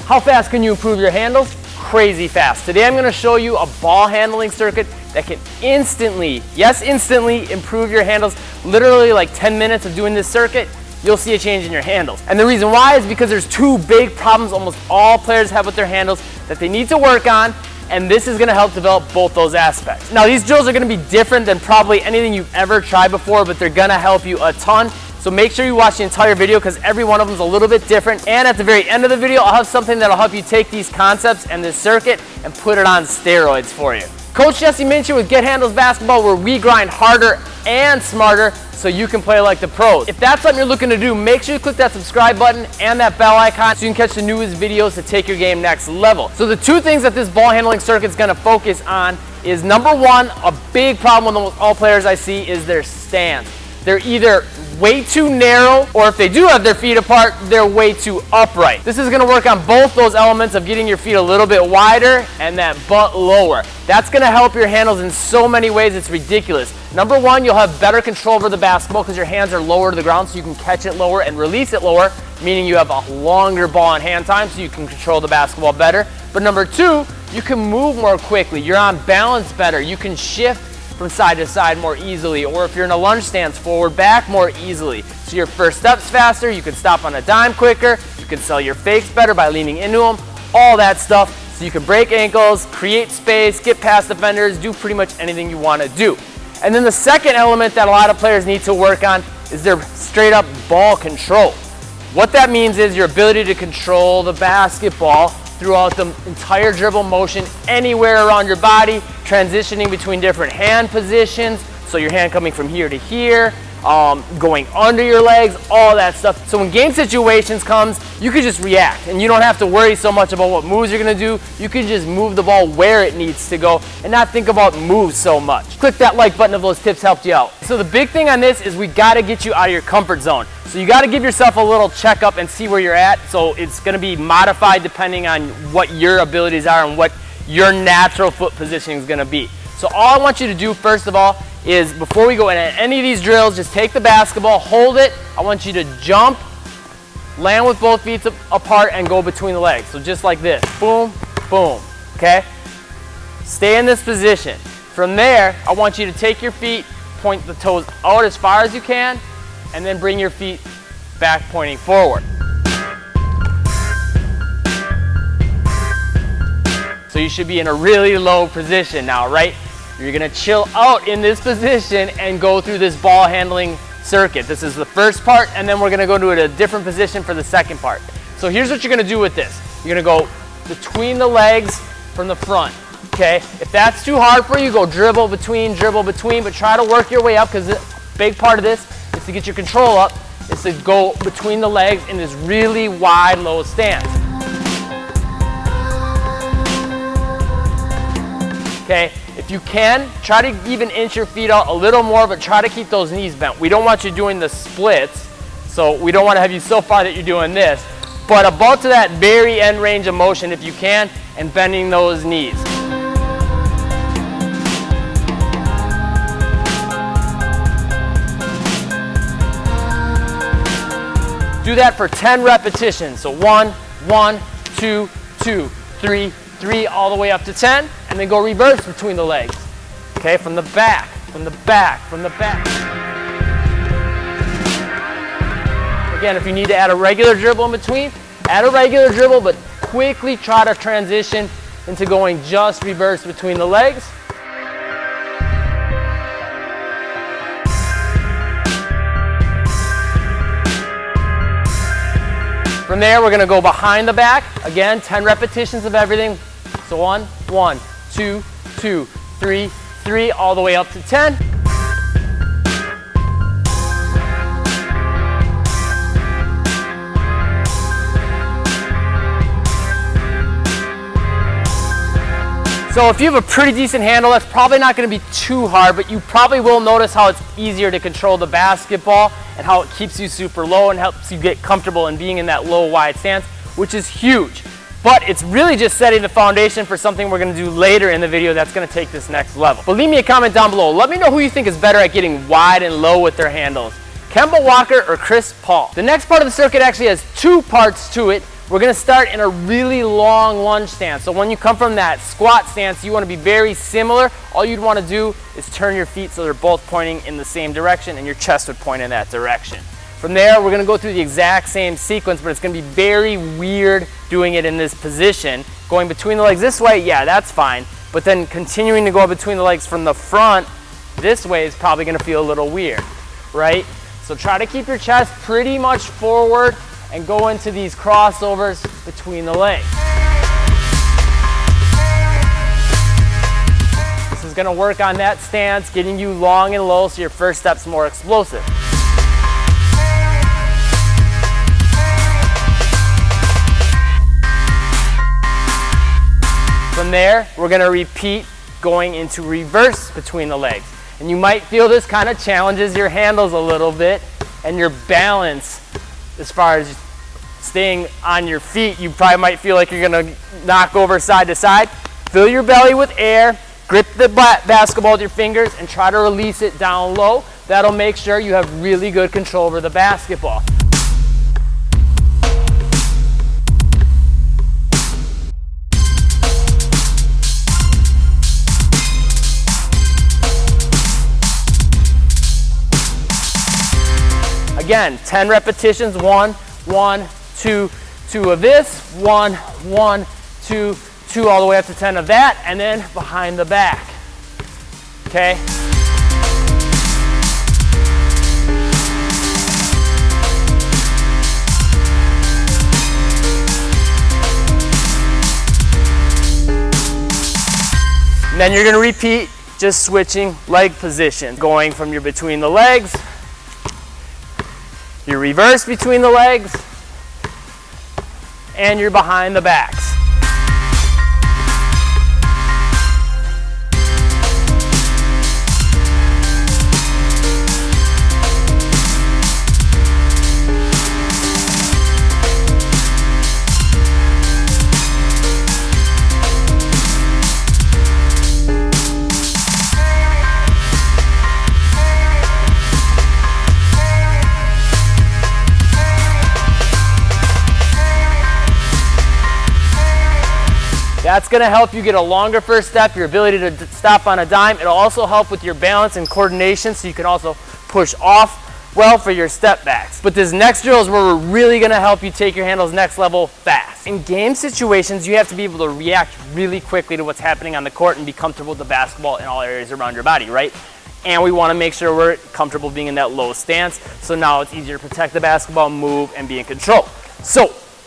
How fast can you improve your handles? Crazy fast. Today I'm going to show you a ball handling circuit that can instantly, yes, instantly improve your handles. Literally like 10 minutes of doing this circuit, you'll see a change in your handles. And the reason why is because there's two big problems almost all players have with their handles that they need to work on, and this is going to help develop both those aspects. Now these drills are going to be different than probably anything you've ever tried before, but they're going to help you a ton. So make sure you watch the entire video because every one of them is a little bit different. And at the very end of the video, I'll have something that'll help you take these concepts and this circuit and put it on steroids for you. Coach Jesse Muench with Get Handles Basketball, where we grind harder and smarter so you can play like the pros. If that's something you're looking to do, make sure you click that subscribe button and that bell icon so you can catch the newest videos to take your game next level. So the two things that this ball handling circuit is going to focus on is, number one, a big problem with almost all players I see is their stance. They're either way too narrow, or if they do have their feet apart, they're way too upright. This is going to work on both those elements of getting your feet a little bit wider and that butt lower. That's going to help your handles in so many ways, it's ridiculous. Number one, you'll have better control over the basketball because your hands are lower to the ground, so you can catch it lower and release it lower, meaning you have a longer ball in hand time so you can control the basketball better. But number two, you can move more quickly. You're on balance better. You can shift from side to side more easily, or if you're in a lunge stance, forward back more easily. So your first step's faster, you can stop on a dime quicker, you can sell your fakes better by leaning into them, all that stuff. So you can break ankles, create space, get past defenders, do pretty much anything you want to do. And then the second element that a lot of players need to work on is their straight up ball control. What that means is your ability to control the basketball throughout the entire dribble motion, anywhere around your body, transitioning between different hand positions, so your hand coming from here to here, going under your legs, all that stuff. So when game situations comes, you can just react, and you don't have to worry so much about what moves you're gonna do. You can just move the ball where it needs to go and not think about moves so much. Click that like button if those tips helped you out. So the big thing on this is we gotta get you out of your comfort zone. So you gotta give yourself a little checkup and see where you're at. So it's gonna be modified depending on what your abilities are and what your natural foot positioning is gonna be. So all I want you to do first of all is, before we go into any of these drills, just take the basketball, hold it. I want you to jump, land with both feet apart, and go between the legs. So just like this, boom, boom, okay? Stay in this position. From there, I want you to take your feet, point the toes out as far as you can, and then bring your feet back pointing forward. So you should be in a really low position now, right? You're gonna chill out in this position and go through this ball handling circuit. This is the first part, and then we're gonna go to a different position for the second part. So here's what you're gonna do with this. You're gonna go between the legs from the front, okay? If that's too hard for you, go dribble between, but try to work your way up, because a big part of this is to get your control up, is to go between the legs in this really wide, low stance. Okay, if you can, try to even inch your feet out a little more, but try to keep those knees bent. We don't want you doing the splits, so we don't want to have you so far that you're doing this, but about to that very end range of motion if you can, and bending those knees. Do that for 10 repetitions. So 1, 1, 2, 2, 3, 3, all the way up to 10, and then go reverse between the legs. Okay, from the back, from the back, from the back. Again, if you need to add a regular dribble in between, add a regular dribble, but quickly try to transition into going just reverse between the legs. From there, we're gonna go behind the back. Again, 10 repetitions of everything. So 1, 1, 2, 2, 3, 3, all the way up to 10. So if you have a pretty decent handle, that's probably not going to be too hard, but you probably will notice how it's easier to control the basketball and how it keeps you super low and helps you get comfortable in being in that low, wide stance, which is huge. But it's really just setting the foundation for something we're going to do later in the video that's going to take this next level. But leave me a comment down below. Let me know who you think is better at getting wide and low with their handles, Kemba Walker or Chris Paul. The next part of the circuit actually has two parts to it. we're gonna start in a really long lunge stance. So when you come from that squat stance, you wanna be very similar. All you'd wanna do is turn your feet so they're both pointing in the same direction and your chest would point in that direction. From there, we're gonna go through the exact same sequence, but it's gonna be very weird doing it in this position. Going between the legs this way, yeah, that's fine. But then continuing to go between the legs from the front this way is probably gonna feel a little weird, right? So try to keep your chest pretty much forward and go into these crossovers between the legs. This is gonna work on that stance, getting you long and low so your first step's more explosive. From there, we're gonna repeat going into reverse between the legs. And you might feel this kind of challenges your handles a little bit and your balance as far as staying on your feet. You probably might feel like you're gonna knock over side to side. Fill your belly with air, grip the basketball with your fingers and try to release it down low. That'll make sure you have really good control over the basketball. Again, 10 repetitions, 1, 1, 2, 2 of this, 1, 1, 2, 2, all the way up to 10 of that, and then behind the back, okay? And then you're gonna repeat, just switching leg position, going from your between the legs, your reverse between the legs, and your behind the backs. That's gonna help you get a longer first step, your ability to stop on a dime. It'll also help with your balance and coordination so you can also push off well for your step backs. But this next drill is where we're really gonna help you take your handles next level fast. In game situations, you have to be able to react really quickly to what's happening on the court and be comfortable with the basketball in all areas around your body, right? And we wanna make sure we're comfortable being in that low stance. So now it's easier to protect the basketball, move, and be in control. So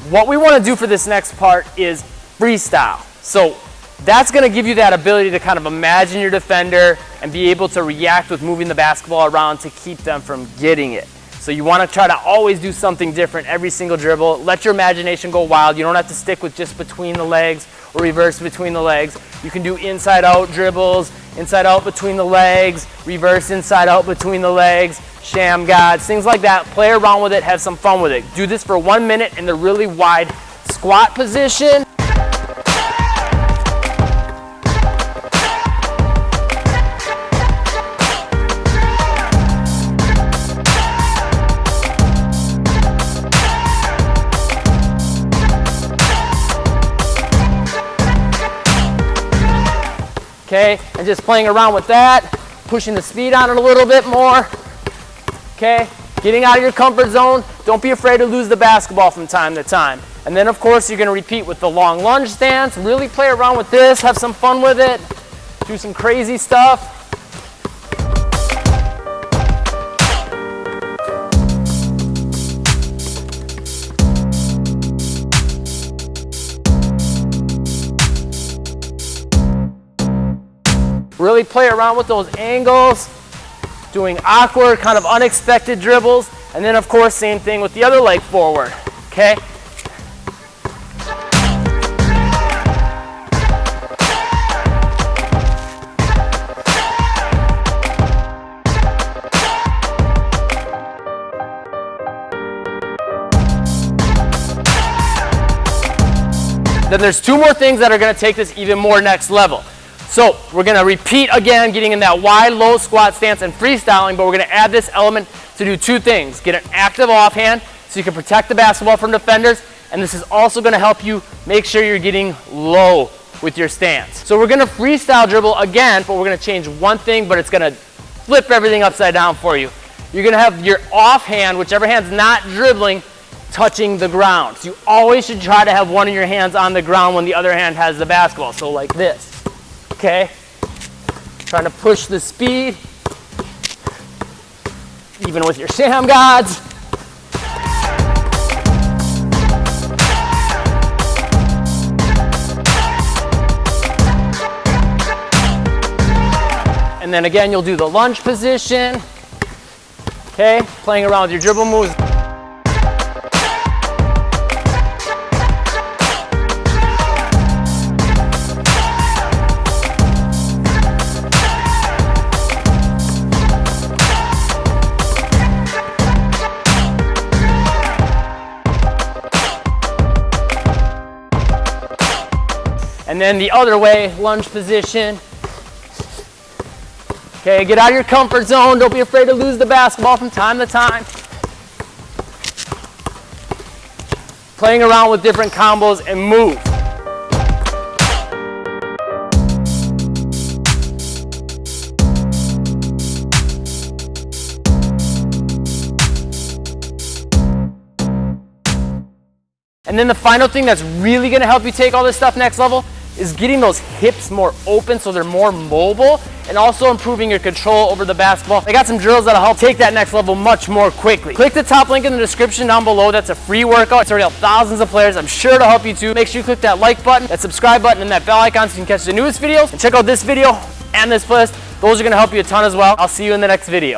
what we wanna do for this next part is freestyle. So that's gonna give you that ability to kind of imagine your defender and be able to react with moving the basketball around to keep them from getting it. So you wanna try to always do something different every single dribble. Let your imagination go wild. You don't have to stick with just between the legs or reverse between the legs. You can do inside out dribbles, inside out between the legs, reverse inside out between the legs, sham gods, things like that. Play around with it, have some fun with it. Do this for 1 minute in the really wide squat position. Okay, and just playing around with that, pushing the speed on it a little bit more. Okay, getting out of your comfort zone. Don't be afraid to lose the basketball from time to time. And then of course you're gonna repeat with the long lunge stance. Really play around with this, have some fun with it, do some crazy stuff. Really play around with those angles, doing awkward, kind of unexpected dribbles, and then of course same thing with the other leg forward, okay? Then there's two more things that are gonna take this even more next level. So we're gonna repeat again, getting in that wide, low squat stance and freestyling, but we're gonna add this element to do two things. Get an active offhand so you can protect the basketball from defenders and this is also gonna help you make sure you're getting low with your stance. So we're gonna freestyle dribble again, but we're gonna change one thing, but it's gonna flip everything upside down for you. You're gonna have your off hand, whichever hand's not dribbling, touching the ground. So you always should try to have one of your hands on the ground when the other hand has the basketball. So like this, okay? Trying to push the speed, even with your sham gods. And then again, you'll do the lunge position, okay? Playing around with your dribble moves. And then the other way, lunge position. Okay, get out of your comfort zone. Don't be afraid to lose the basketball from time to time. Playing around with different combos and move. And then the final thing that's really gonna help you take all this stuff next level is getting those hips more open so they're more mobile, and also improving your control over the basketball. I got some drills that'll help take that next level much more quickly. Click the top link in the description down below. That's a free workout. It's already helped thousands of players. I'm sure it'll help you too. Make sure you click that like button, that subscribe button, and that bell icon so you can catch the newest videos. And check out this video and this playlist. Those are gonna help you a ton as well. I'll see you in the next video.